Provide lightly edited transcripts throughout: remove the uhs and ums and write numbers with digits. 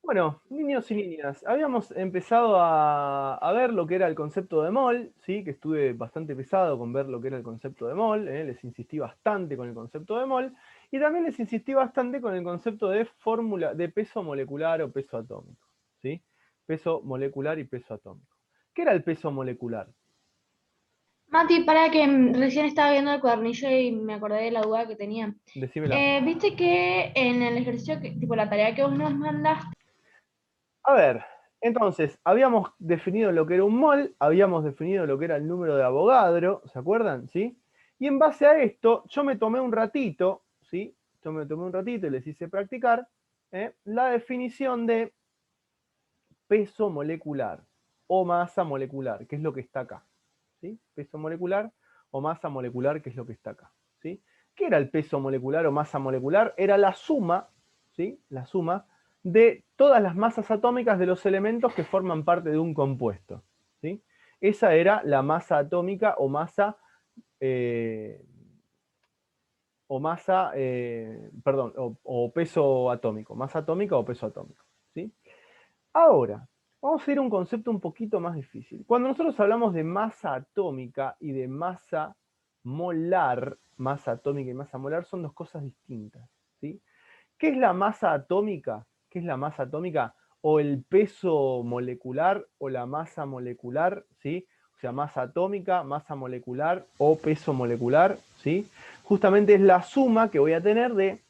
Bueno, niños y niñas, habíamos empezado a ver lo que era el concepto de mol, ¿sí? Que estuve bastante pesado con ver lo que era el concepto de mol, les insistí bastante con el concepto de mol, y también les insistí bastante con el concepto de fórmula de peso molecular o peso atómico, ¿sí? Peso molecular y peso atómico. ¿Qué era el peso molecular? Mati, para que recién estaba viendo el cuadernillo y me acordé de la duda que tenía. Decímela. ¿Viste que en el ejercicio, tipo la tarea que vos nos mandaste, A ver, entonces, habíamos definido lo que era un mol, habíamos definido lo que era el número de Avogadro, ¿se acuerdan? ¿Sí? Y en base a esto, yo me tomé un ratito, ¿sí? Yo me tomé un ratito y les hice practicar la definición de peso molecular o masa molecular, que es lo que está acá, ¿sí? Peso molecular o masa molecular, que es lo que está acá, ¿sí? ¿Qué era el peso molecular o masa molecular? Era la suma, ¿sí? La suma de todas las masas atómicas de los elementos que forman parte de un compuesto, ¿sí? Esa era la masa atómica o masa, perdón, o peso atómico, masa atómica o peso atómico, ¿sí? Ahora, vamos a ir a un concepto un poquito más difícil. Cuando nosotros hablamos de masa atómica y de masa molar, masa atómica y masa molar son dos cosas distintas, ¿sí? ¿Qué es la masa atómica? ¿Qué es la masa atómica? O el peso molecular o la masa molecular, ¿sí? O sea, masa atómica, masa molecular o peso molecular, ¿sí? Justamente es la suma que voy a tener de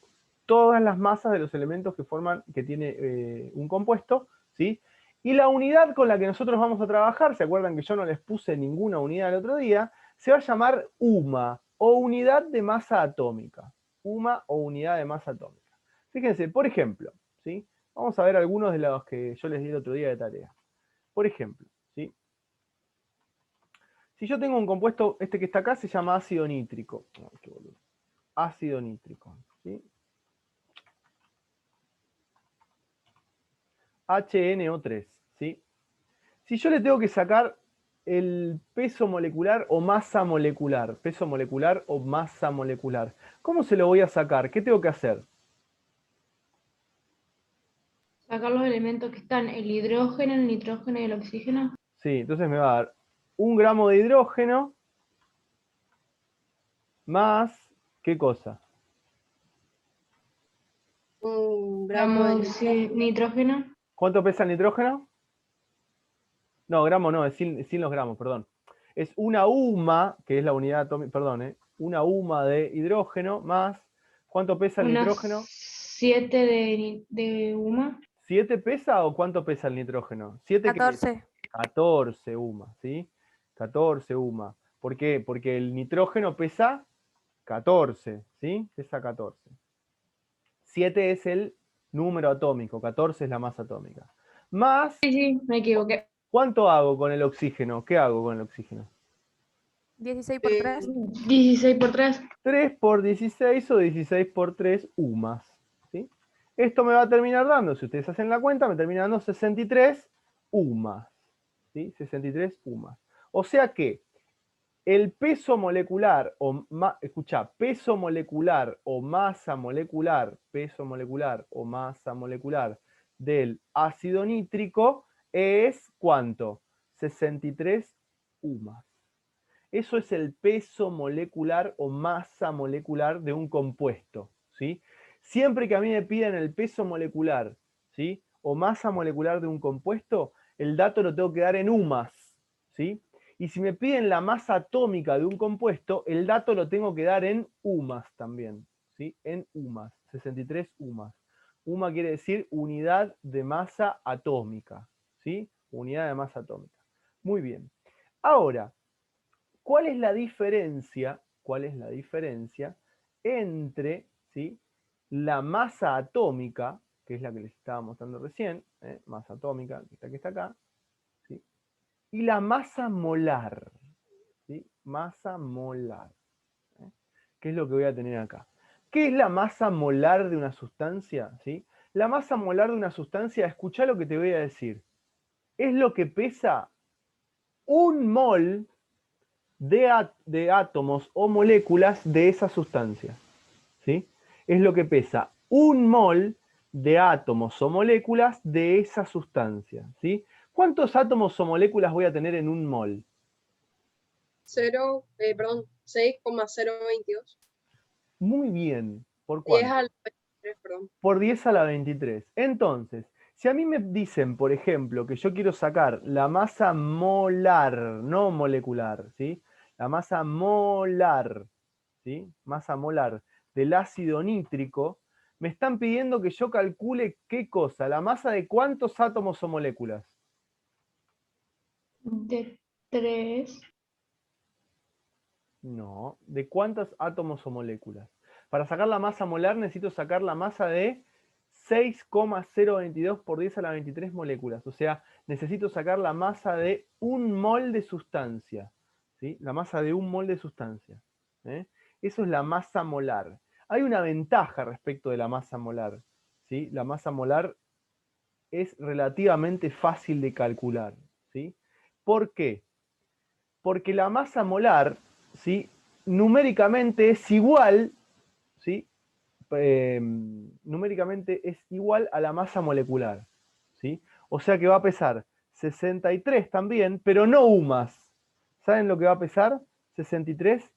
todas las masas de los elementos que forman, que tiene un compuesto, ¿sí? Y la unidad con la que nosotros vamos a trabajar, ¿se acuerdan que yo no les puse ninguna unidad el otro día? Se va a llamar UMA, o unidad de masa atómica. UMA o unidad de masa atómica. Fíjense, por ejemplo, ¿sí? Vamos a ver algunos de los que yo les di el otro día de tarea. Por ejemplo, ¿sí? Si yo tengo un compuesto, este que está acá se llama ácido nítrico. Ay, qué boludo. Ácido nítrico, ¿sí? HNO3, ¿sí? Si yo le tengo que sacar el peso molecular o masa molecular, peso molecular o masa molecular, ¿cómo se lo voy a sacar? ¿Qué tengo que hacer? sacar los elementos que están, el hidrógeno, el nitrógeno y el oxígeno? Sí, entonces me va a dar 1 gramo de hidrógeno más, ¿qué cosa? Un gramo de Gramos, sí, nitrógeno. nitrógeno. ¿Cuánto pesa el nitrógeno? No, gramo no, es sin los gramos, perdón. Es una UMA, que es la unidad atómica, perdón, una UMA de hidrógeno más, ¿cuánto pesa el Unas nitrógeno? 7 de UMA. ¿7 pesa o cuánto pesa el nitrógeno? 7 que 14. 14 UMA, ¿sí? 14 UMA. ¿Por qué? Porque el nitrógeno pesa 14, ¿sí? Pesa 14. 7 es el número atómico, 14 es la masa atómica. Más, Sí, sí, me equivoqué. ¿cuánto hago con el oxígeno? ¿Qué hago con el oxígeno? 16 por 3. 16 por 3. 3 por 16 o 16 por 3 UMAS, ¿sí? Esto me va a terminar dando, si ustedes hacen la cuenta, me termina dando 63 UMAS, ¿sí? 63 UMAS. O sea que el peso molecular, escucha, peso molecular o masa molecular, peso molecular o masa molecular del ácido nítrico es ¿cuánto? 63 UMAS. Eso es el peso molecular o masa molecular de un compuesto, ¿sí? Siempre que a mí me piden el peso molecular, ¿sí? O masa molecular de un compuesto, el dato lo tengo que dar en UMAS, ¿sí? Y si me piden la masa atómica de un compuesto, el dato lo tengo que dar en UMAS también, ¿sí? En UMAS, 63 UMAS. UMA quiere decir unidad de masa atómica, ¿sí? Unidad de masa atómica. Muy bien. Ahora, ¿cuál es la diferencia? ¿Cuál es la diferencia entre, ¿sí?, la masa atómica, que es la que les estaba mostrando recién, masa atómica, que está acá, ¿sí?, y la masa molar, ¿sí? Masa molar, ¿eh? ¿Qué es lo que voy a tener acá? ¿Qué es la masa molar de una sustancia? ¿Sí? La masa molar de una sustancia, escuchá lo que te voy a decir, es lo que pesa un mol de átomos o moléculas de esa sustancia, ¿sí? Es lo que pesa un mol de átomos o moléculas de esa sustancia, ¿sí? ¿Cuántos átomos o moléculas voy a tener en un mol? 6,022. Muy bien. ¿Por 10 cuánto? al 23, perdón. Por 10 a la 23. Entonces, si a mí me dicen, por ejemplo, que yo quiero sacar la masa molar, no molecular, ¿sí? La masa molar, ¿sí? Masa molar del ácido nítrico, me están pidiendo que yo calcule qué cosa, la masa de cuántos átomos o moléculas. De 3. No, ¿de cuántos átomos o moléculas? Para sacar la masa molar necesito sacar la masa de 6,022 por 10 a la 23 moléculas. O sea, necesito sacar la masa de un mol de sustancia. ¿Sí? La masa de un mol de sustancia. ¿Eh? Eso es la masa molar. Hay una ventaja respecto de la masa molar. ¿Sí? La masa molar es relativamente fácil de calcular. ¿Sí? ¿Por qué? Porque la masa molar, ¿sí? Numéricamente es igual, ¿sí? Numéricamente es igual a la masa molecular, ¿sí? O sea que va a pesar 63 también, pero no UMAS. ¿Saben lo que va a pesar? 63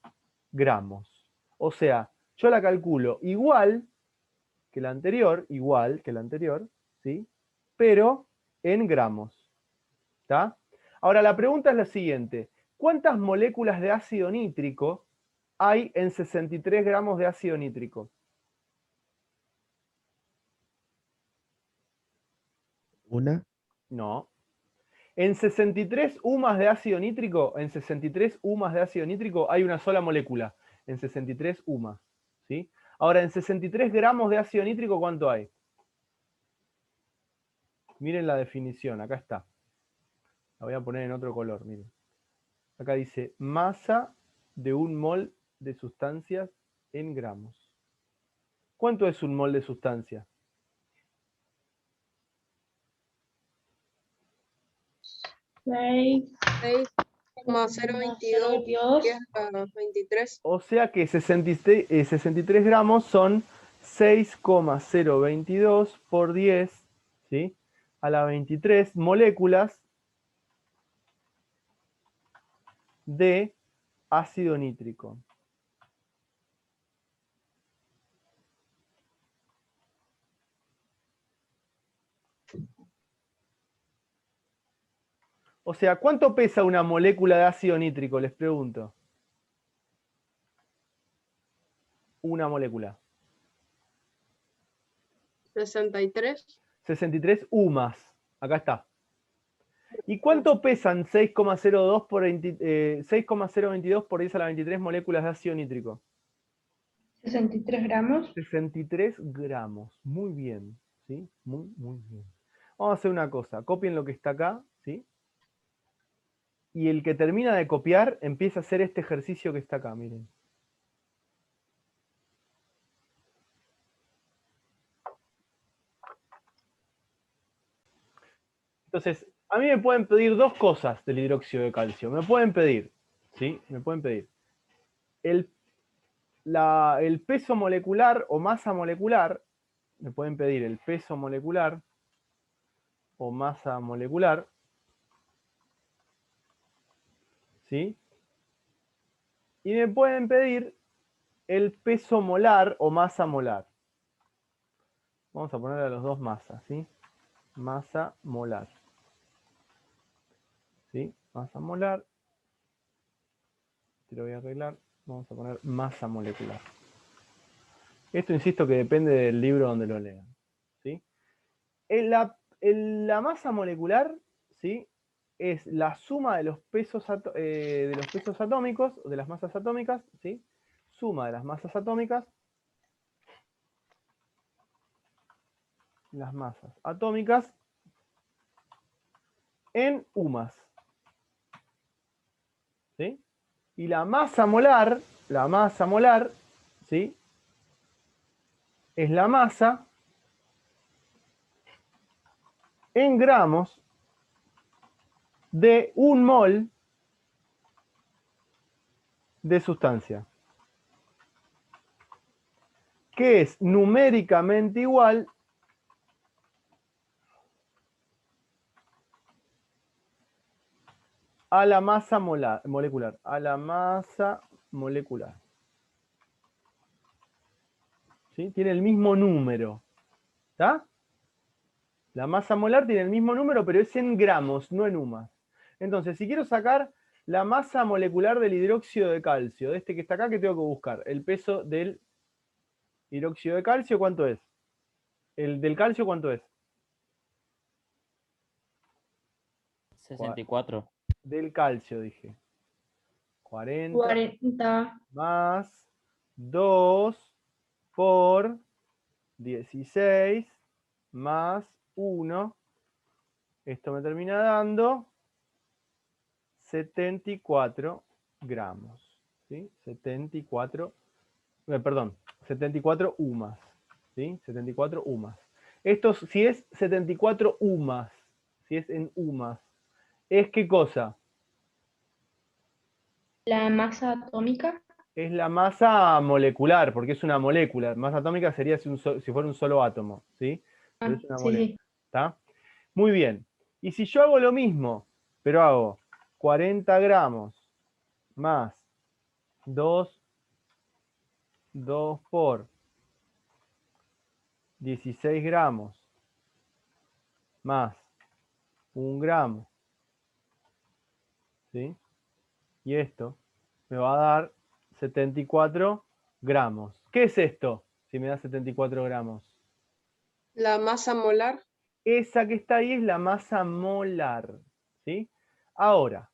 gramos. O sea, yo la calculo igual que la anterior, ¿sí? Pero en gramos. ¿Está? Ahora, la pregunta es la siguiente. ¿Cuántas moléculas de ácido nítrico hay en 63 gramos de ácido nítrico? Una. No. En 63 UMAS de ácido nítrico, hay una sola molécula. En 63 UMAS. ¿Sí? Ahora, en 63 gramos de ácido nítrico, ¿cuánto hay? Miren la definición, acá está. La voy a poner en otro color, miren. Acá dice masa de un mol de sustancias en gramos. ¿Cuánto es un mol de sustancia? 6,022, 10 a la 23. O sea que 63 gramos son 6,022 por 10, ¿sí? A la 23 moléculas de ácido nítrico. O sea, ¿cuánto pesa una molécula de ácido nítrico? Les pregunto. Una molécula. 63. 63 UMAS. Acá está. ¿Y cuánto pesan 6,022 por 10 a la 23 moléculas de ácido nítrico? 63 gramos. 63 gramos. Muy bien. ¿Sí? Muy, muy bien. Vamos a hacer una cosa. Copien lo que está acá, ¿sí? Y el que termina de copiar empieza a hacer este ejercicio que está acá, miren. Entonces, a mí me pueden pedir dos cosas del hidróxido de calcio. Me pueden pedir, ¿sí? Me pueden pedir el peso molecular o masa molecular. Me pueden pedir el peso molecular o masa molecular, ¿sí? Y me pueden pedir el peso molar o masa molar. Vamos a ponerle a los dos masas, ¿sí? Masa molar. ¿Sí? Masa molar. Te lo voy a arreglar. Vamos a poner masa molecular. Esto insisto que depende del libro donde lo lean. ¿Sí? La masa molecular, ¿sí? Es la suma de los pesos atómicos, de las masas atómicas, ¿sí? Suma de las masas atómicas, en UMAS. ¿Sí? Y la masa molar, ¿sí? Es la masa en gramos de un mol de sustancia, que es numéricamente igual a la masa molecular. A la masa molecular. ¿Sí? Tiene el mismo número. ¿Está? La masa molar tiene el mismo número, pero es en gramos, no en UMAS. Entonces, si quiero sacar la masa molecular del hidróxido de calcio, de este que está acá, ¿qué tengo que buscar? El peso del hidróxido de calcio, ¿cuánto es? ¿El del calcio cuánto es? 64. Del calcio, dije. 40 40. más 2 por 16 más 1. Esto me termina dando 74 gramos. ¿Sí? 74, perdón, 74 UMAS. ¿Sí? 74 UMAS. Esto, si es 74 UMAS, si es en UMAS, ¿es qué cosa? La masa atómica. Es la masa molecular, porque es una molécula. Masa atómica sería si fuera un solo átomo, ¿sí? Pero es una Sí, molécula. sí. ¿Está? Muy bien. Y si yo hago lo mismo, pero hago 40 gramos más 2 por 16 gramos más 1 gramo, ¿sí? Y esto me va a dar 74 gramos. ¿Qué es esto? Si me da 74 gramos. La masa molar. Esa que está ahí es la masa molar, ¿sí? Ahora,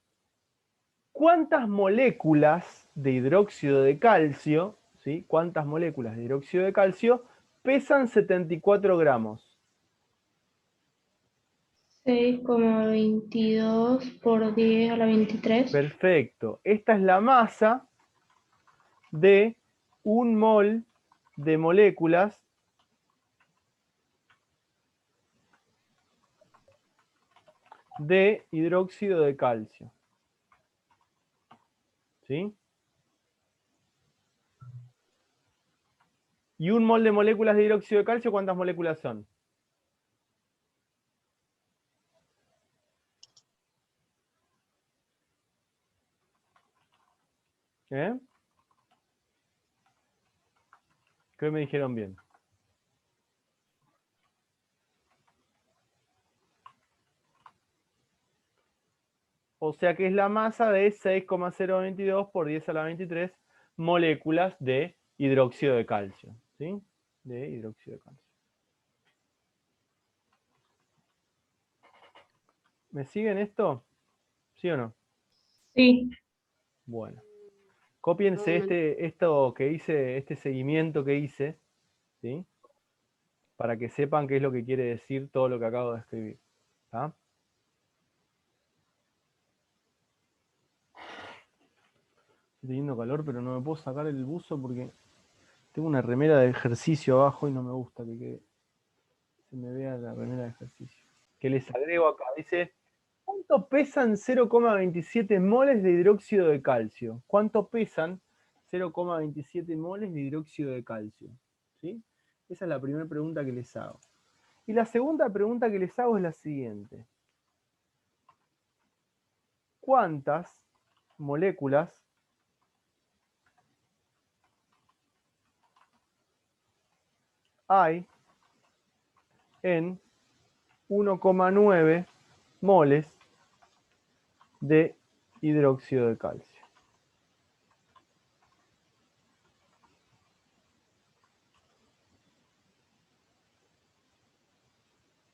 ¿cuántas moléculas de hidróxido de calcio, ¿sí? ¿Cuántas moléculas de hidróxido de calcio pesan 74 gramos? 6,22 por 10 a la 23. Perfecto. Esta es la masa de 1 mol de moléculas de hidróxido de calcio. ¿Sí? Y 1 mol de moléculas de hidróxido de calcio, ¿cuántas moléculas son? ¿Eh? ¿Qué me dijeron bien? O sea que es la masa de 6,022 por 10 a la 23 moléculas de hidróxido de calcio. ¿Sí? De hidróxido de calcio. ¿Me siguen esto? ¿Sí o no? Sí. Bueno. Cópiense esto que hice, este seguimiento que hice, ¿sí? Para que sepan qué es lo que quiere decir todo lo que acabo de escribir. ¿Está? Estoy teniendo calor, pero no me puedo sacar el buzo porque tengo una remera de ejercicio abajo y no me gusta que se me vea la remera de ejercicio. Que les agrego acá. Dice, ¿cuánto pesan 0,27 moles de hidróxido de calcio? ¿Cuánto pesan 0,27 moles de hidróxido de calcio? ¿Sí? Esa es la primera pregunta que les hago. Y la segunda pregunta que les hago es la siguiente. ¿Cuántas moléculas hay en 1,9 moles de hidróxido de calcio?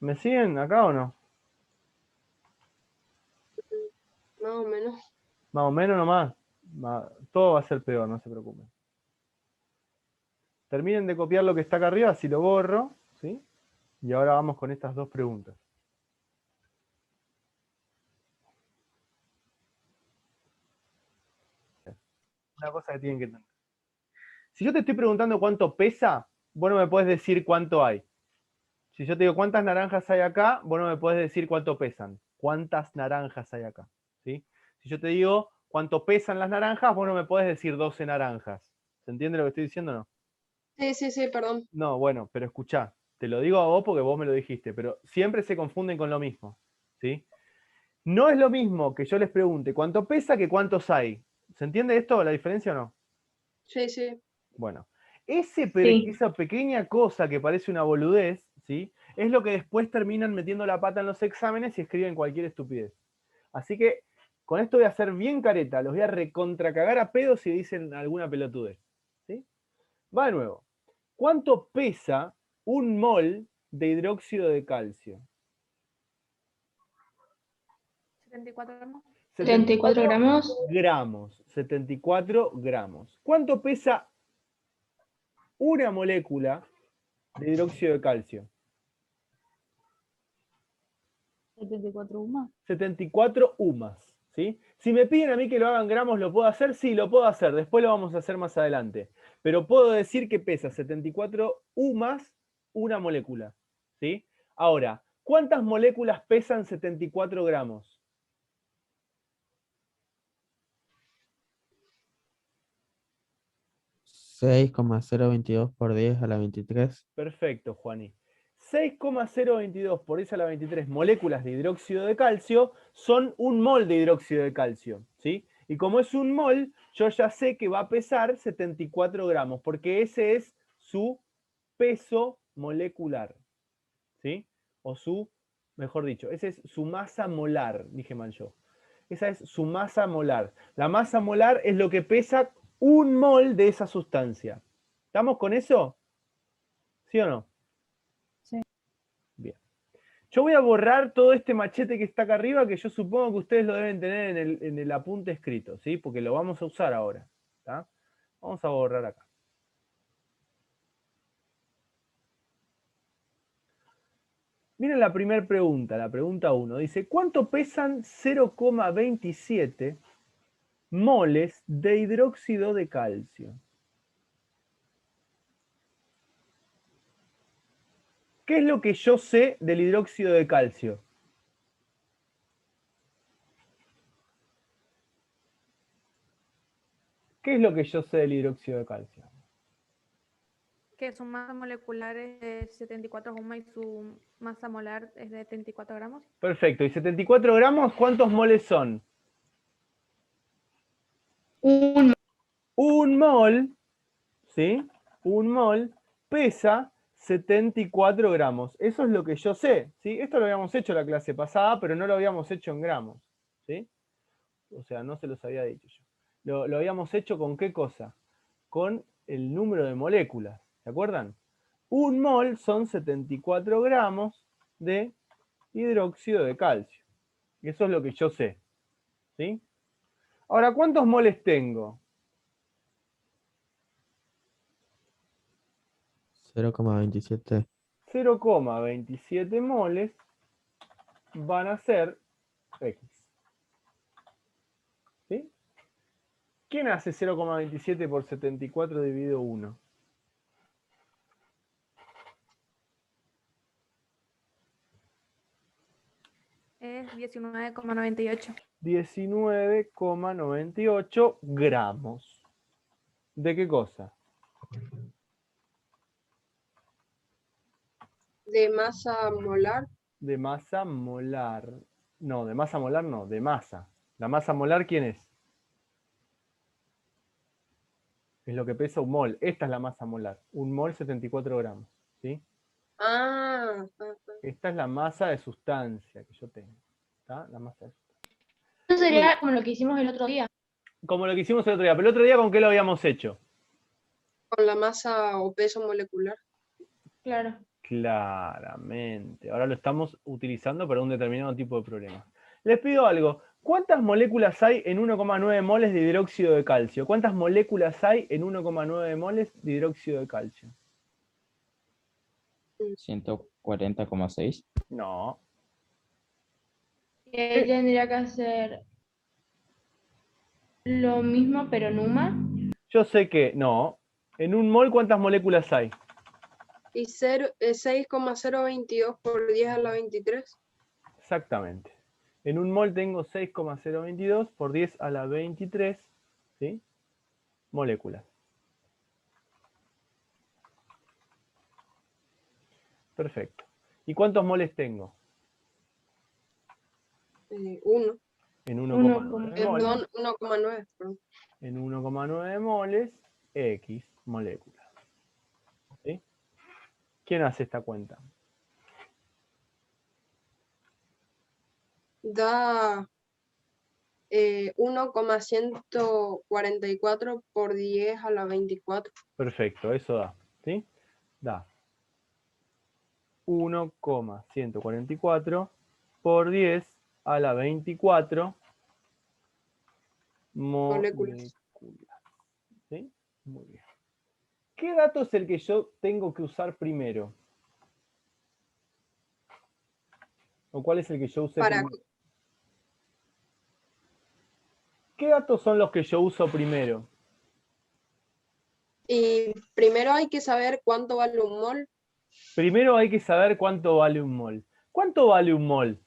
¿Me siguen acá o no? Más o menos. Más o menos nomás. Todo va a ser peor, no se preocupen. Terminen de copiar lo que está acá arriba, así lo borro, ¿sí? Y ahora vamos con estas dos preguntas. Una cosa que tienen que entender. Si yo te estoy preguntando cuánto pesa, vos no me podés decir cuánto hay. Si yo te digo cuántas naranjas hay acá, vos no me podés decir cuánto pesan. ¿Cuántas naranjas hay acá? ¿Sí? Si yo te digo cuánto pesan las naranjas, vos no me podés decir 12 naranjas. ¿Se entiende lo que estoy diciendo o no? Sí, perdón. No, bueno, pero escuchá, te lo digo a vos porque vos me lo dijiste, pero siempre se confunden con lo mismo, ¿sí? No es lo mismo que yo les pregunte cuánto pesa que cuántos hay. ¿Se entiende esto, la diferencia o no? Sí, sí. Bueno, Sí. esa pequeña cosa que parece una boludez, ¿sí? Es lo que después terminan metiendo la pata en los exámenes y escriben cualquier estupidez. Así que con esto voy a hacer bien careta, los voy a recontracagar a pedos si dicen alguna pelotudez. ¿Sí? Va de nuevo. ¿Cuánto pesa un mol de hidróxido de calcio? 74 gramos. 74 74 gramos. gramos. 74 gramos. ¿Cuánto pesa una molécula de hidróxido de calcio? 74 UMA. 74 UMAS. ¿Sí? Si me piden a mí que lo hagan gramos, ¿lo puedo hacer? Sí, lo puedo hacer. Después lo vamos a hacer más adelante. Pero puedo decir que pesa 74 UMAS una molécula. ¿Sí? Ahora, ¿cuántas moléculas pesan 74 gramos? 6,022 por 10 a la 23. Perfecto, Juaní. 6,022 por 10 a la 23 moléculas de hidróxido de calcio son un mol de hidróxido de calcio, ¿sí? Y como es un mol, yo ya sé que va a pesar 74 gramos, porque ese es su peso molecular, ¿sí? O su, mejor dicho, esa es su masa molar, dije mal yo. Esa es su masa molar. La masa molar es lo que pesa un mol de esa sustancia. ¿Estamos con eso? ¿Sí o no? Sí. Bien. Yo voy a borrar todo este machete que está acá arriba, que yo supongo que ustedes lo deben tener en el apunte escrito, ¿sí? Porque lo vamos a usar ahora. ¿Tá? Vamos a borrar acá. Miren la primera pregunta, la pregunta 1. Dice, ¿cuánto pesan 0,27 moles de hidróxido de calcio? ¿Qué es lo que yo sé del hidróxido de calcio? ¿Qué es lo que yo sé del hidróxido de calcio? Que su masa molecular es de 74 UMA y su masa molar es de 34 gramos. Perfecto. ¿Y 74 gramos cuántos moles son? Un mol, ¿sí? Un mol pesa 74 gramos. Eso es lo que yo sé, ¿sí? Esto lo habíamos hecho la clase pasada, pero no lo habíamos hecho en gramos, ¿sí? O sea, no se los había dicho yo. Lo habíamos hecho con qué cosa? Con el número de moléculas, ¿se acuerdan? Un mol son 74 gramos de hidróxido de calcio. Y eso es lo que yo sé, ¿sí? Ahora, ¿cuántos moles tengo? 0,27. 0,27 moles van a ser X. ¿Sí? ¿Quién hace 0,27 por 74 dividido 1? Es 19,98. 19,98 gramos. ¿De qué cosa? De masa molar. De masa molar. No, de masa molar no, de masa. ¿La masa molar quién es? Es lo que pesa un mol. Esta es la masa molar. Un mol 74 gramos. ¿Sí? Ah, Esta es la masa de sustancia que yo tengo. ¿Está? La masa de sustancia. Eso sería como lo que hicimos el otro día. Como lo que hicimos el otro día. Pero el otro día, ¿con qué lo habíamos hecho? con la masa o peso molecular. Claro. Claramente. Ahora lo estamos utilizando para un determinado tipo de problema. Les pido algo. ¿Cuántas moléculas hay en 1,9 moles de hidróxido de calcio? ¿Cuántas moléculas hay en 1,9 moles de hidróxido de calcio? 140,6. No. Y ahí tendría que hacer lo mismo, pero en UMA. Yo sé que no. En un mol, ¿cuántas moléculas hay? Y 6,022 por 10 a la 23. Exactamente. En un mol tengo 6,022 por 10 a la 23, ¿sí? Moléculas. Perfecto. ¿Y cuántos moles tengo? 1. En 1,9. 1,9 moles. Perdón, 1,9. Perdón. En 1,9 moles, X moléculas. ¿Sí? ¿Quién hace esta cuenta? Da 1,144 por 10 a la 24. Perfecto, eso da. ¿Sí? Da 1,144 por 10 a la 24 moléculas. ¿Sí? Muy bien. ¿Qué dato es el que yo tengo que usar primero? ¿O cuál es el que yo usé Para, primero? ¿Qué datos son los que yo uso primero? y primero hay que saber cuánto vale un mol. Primero hay que saber cuánto vale un mol. ¿Cuánto vale un mol?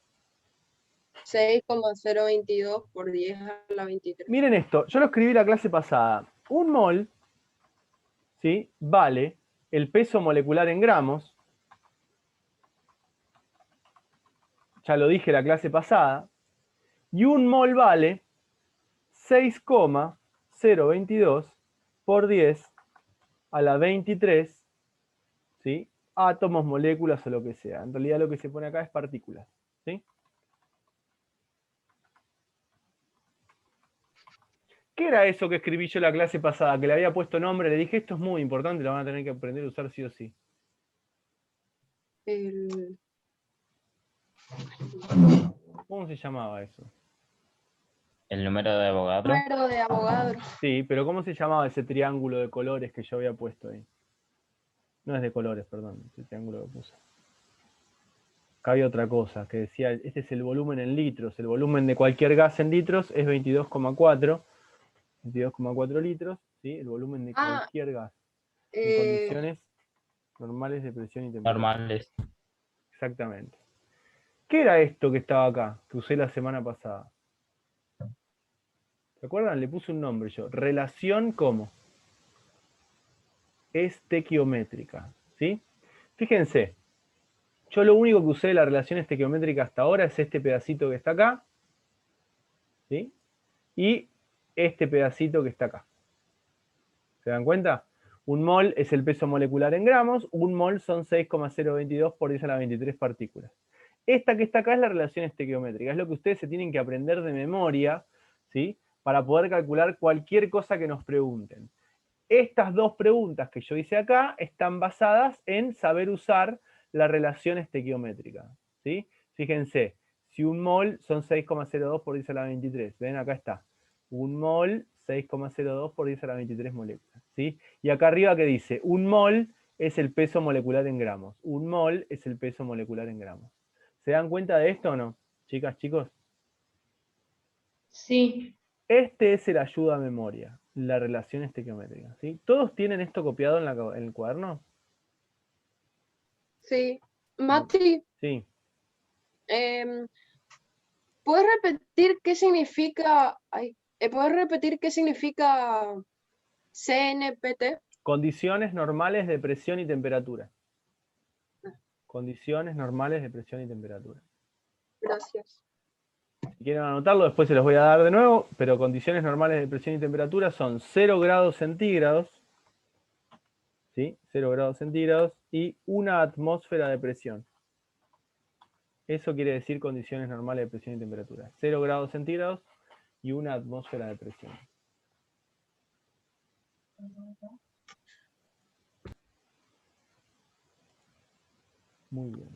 6,022 por 10 a la 23. Miren esto, yo lo escribí la clase pasada. Un mol, ¿sí?, vale el peso molecular en gramos. Ya lo dije la clase pasada. Y un mol vale 6,022 por 10 a la 23, ¿sí?, átomos, moléculas o lo que sea. En realidad lo que se pone acá es partículas, ¿sí? ¿Qué era eso que escribí yo la clase pasada? Que le había puesto nombre, le dije, esto es muy importante, lo van a tener que aprender a usar sí o sí. El, ¿Cómo se llamaba eso? El número de Avogadro. número de Avogadro. Sí, pero ¿cómo se llamaba ese triángulo de colores que yo había puesto ahí? No es de colores, perdón, ese triángulo que puse. Acá había otra cosa, que decía, este es el volumen en litros. El volumen de cualquier gas en litros es 22,4 litros, ¿sí? El volumen de Ah, cualquier gas. En eh, condiciones normales de presión y temperatura. Normales. Exactamente. ¿Qué era esto que estaba acá, que usé la semana pasada? ¿Se acuerdan? Le puse un nombre yo. Relación ¿cómo? Estequiométrica, ¿sí? Fíjense, yo lo único que usé de la relación estequiométrica hasta ahora es este pedacito que está acá, ¿sí?, y este pedacito que está acá. ¿Se dan cuenta? Un mol es el peso molecular en gramos, un mol son 6,022 por 10 a la 23 partículas. Esta que está acá es la relación estequiométrica, es lo que ustedes se tienen que aprender de memoria, ¿sí?, para poder calcular cualquier cosa que nos pregunten. Estas dos preguntas que yo hice acá están basadas en saber usar la relación estequiométrica, ¿sí? Fíjense, si un mol son 6,02 por 10 a la 23, ¿ven? Acá está. Un mol, 6,02 por 10 a la 23 moléculas, ¿sí? Y acá arriba que dice, un mol es el peso molecular en gramos. Un mol es el peso molecular en gramos. ¿Se dan cuenta de esto o no, chicas, chicos? Sí. Este es el ayuda a memoria, la relación estequiométrica, ¿sí? ¿Todos tienen esto copiado en el cuaderno? sí. Mati, Sí. ¿puedes repetir qué significa, ¿puedes repetir qué significa CNPT? Condiciones normales de presión y temperatura. Condiciones normales de presión y temperatura. Gracias. Si quieren anotarlo, después se los voy a dar de nuevo, pero condiciones normales de presión y temperatura son 0 grados centígrados, ¿sí? 0 grados centígrados y una atmósfera de presión. Eso quiere decir condiciones normales de presión y temperatura. 0 grados centígrados y una atmósfera de presión. Muy bien.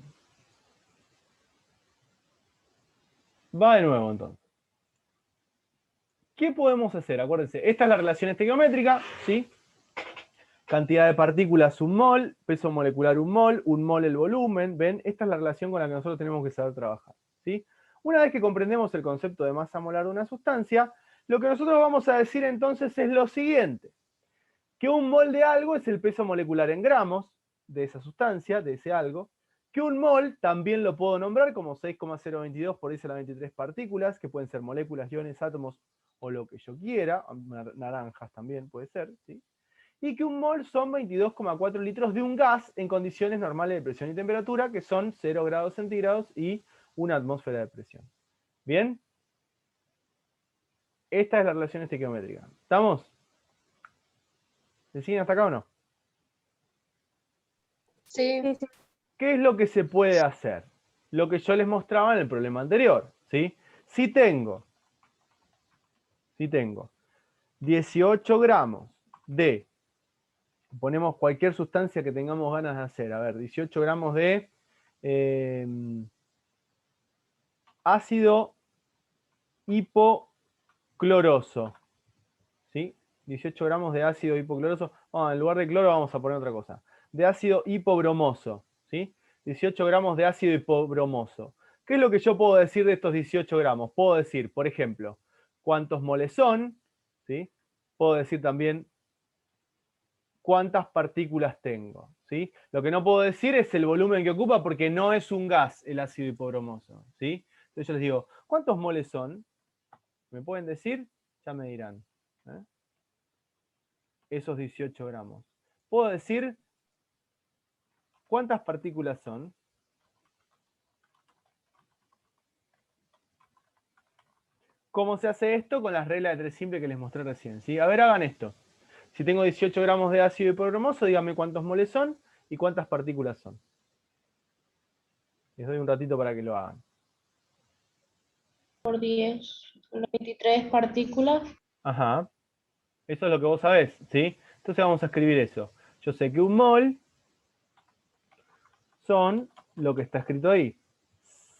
Va de nuevo entonces. ¿Qué podemos hacer? Acuérdense, esta es la relación estequiométrica, ¿sí? Cantidad de partículas un mol, peso molecular un mol el volumen, ¿ven? Esta es la relación con la que nosotros tenemos que saber trabajar, ¿sí? Una vez que comprendemos el concepto de masa molar de una sustancia, lo que nosotros vamos a decir entonces es lo siguiente, que un mol de algo es el peso molecular en gramos de esa sustancia, de ese algo, que un mol también lo puedo nombrar como 6,022 por 10 a la 23 partículas, que pueden ser moléculas, iones, átomos o lo que yo quiera, naranjas también puede ser, ¿sí? Y que un mol son 22,4 litros de un gas en condiciones normales de presión y temperatura, que son 0 grados centígrados y una atmósfera de presión. ¿Bien? Esta es la relación estequiométrica. ¿Estamos? ¿Se siguen hasta acá o no? Sí, Sí, sí. ¿Qué es lo que se puede hacer? Lo que yo les mostraba en el problema anterior, ¿sí? Si tengo 18 gramos de, ponemos cualquier sustancia que tengamos ganas de hacer, a ver, 18 gramos de ácido hipocloroso, ¿sí? 18 gramos de ácido hipocloroso, en lugar de cloro vamos a poner otra cosa, de ácido hipobromoso, ¿sí? 18 gramos de ácido hipobromoso. ¿Qué es lo que yo puedo decir de estos 18 gramos? Puedo decir, por ejemplo, cuántos moles son, ¿sí? Puedo decir también cuántas partículas tengo, ¿sí? Lo que no puedo decir es el volumen que ocupa porque no es un gas el ácido hipobromoso, ¿sí? Entonces yo les digo, ¿cuántos moles son? ¿Me pueden decir? Ya me dirán. Esos 18 gramos. ¿Puedo decir cuántas partículas son? ¿Cómo se hace esto? Con las reglas de 3 simple que les mostré recién, ¿sí? A ver, hagan esto. Si tengo 18 gramos de ácido hipobromoso, díganme cuántos moles son y cuántas partículas son. Les doy un ratito para que lo hagan. Por 10, 23 partículas. Ajá. Eso es lo que vos sabés, ¿sí? Entonces vamos a escribir eso. Yo sé que un mol son lo que está escrito ahí.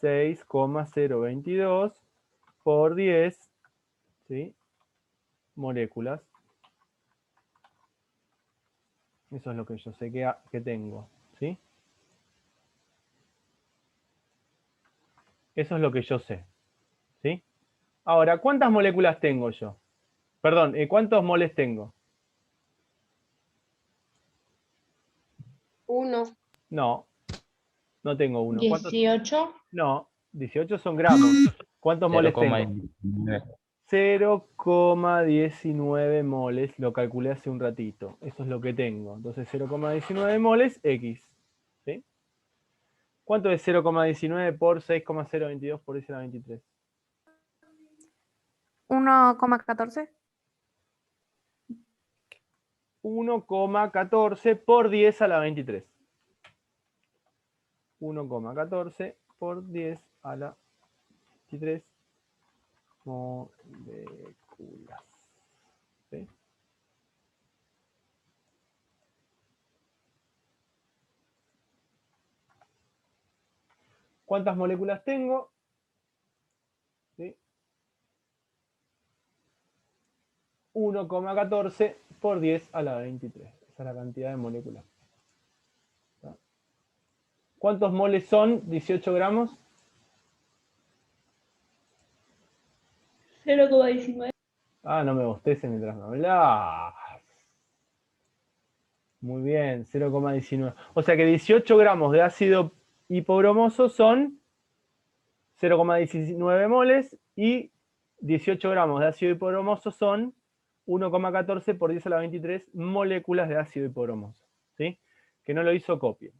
6,022 por 10, ¿sí? Moléculas. Eso es lo que yo sé que tengo, ¿sí? Eso es lo que yo sé, ¿sí? Ahora, ¿cuántas moléculas tengo yo? Perdón, ¿cuántos moles tengo? 1. No, no tengo uno. ¿Cuántos? 18. No, 18 son gramos. ¿Cuántos moles tengo? 0,19. 0,19 moles, lo calculé hace un ratito. Eso es lo que tengo. Entonces 0,19 moles, X. ¿Sí? ¿Cuánto es 0,19 por 6,022 por 10 a la 23? 1,14. 1,14 por 10 a la 23. 1,14 por 10 a la 23 moléculas. ¿Sí? ¿Cuántas moléculas tengo? ¿Sí? 1,14 por 10 a la 23. Esa es la cantidad de moléculas. ¿Está? ¿Cuántos moles son 18 gramos? 0,19. Ah, no me bosteces mientras me hablas. Muy bien, 0,19. O sea que 18 gramos de ácido hipobromoso son 0,19 moles y 18 gramos de ácido hipobromoso son 1,14 por 10 a la 23 moléculas de ácido hipobromoso. ¿Sí? Que no lo hizo copia.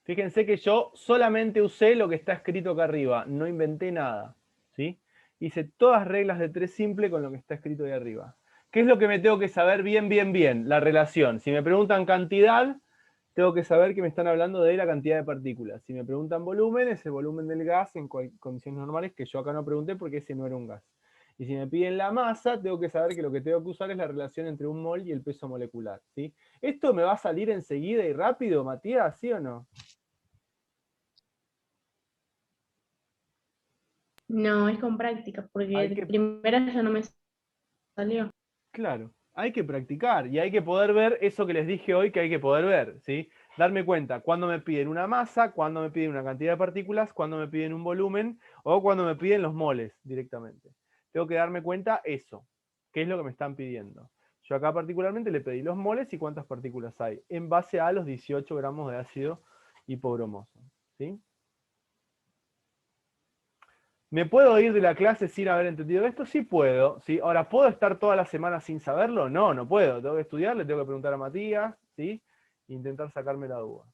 Fíjense que yo solamente usé lo que está escrito acá arriba, no inventé nada. ¿Sí? Hice todas reglas de 3 simple con lo que está escrito ahí arriba. ¿Qué es lo que me tengo que saber bien? La relación. Si me preguntan cantidad, tengo que saber que me están hablando de la cantidad de partículas. Si me preguntan volumen, es el volumen del gas en condiciones normales, que yo acá no pregunté porque ese no era un gas. Y si me piden la masa, tengo que saber que lo que tengo que usar es la relación entre un mol y el peso molecular. ¿Sí? ¿Esto me va a salir enseguida y rápido, Matías? ¿Sí o no? No, es con práctica, porque Hay de que- primera ya no me salió. Claro, hay que practicar y hay que poder ver eso que les dije hoy que hay que poder ver, ¿sí? Darme cuenta cuando me piden una masa, cuando me piden una cantidad de partículas, cuando me piden un volumen o cuando me piden los moles directamente. Tengo que darme cuenta eso, qué es lo que me están pidiendo. Yo acá particularmente le pedí los moles y cuántas partículas hay, en base a los 18 gramos de ácido hipobromoso, ¿sí? ¿Me puedo ir de la clase sin haber entendido esto? Sí puedo, ¿sí? Ahora, ¿puedo estar toda la semana sin saberlo? No, no puedo. Tengo que estudiar, le tengo que preguntar a Matías, ¿sí? Intentar sacarme la duda.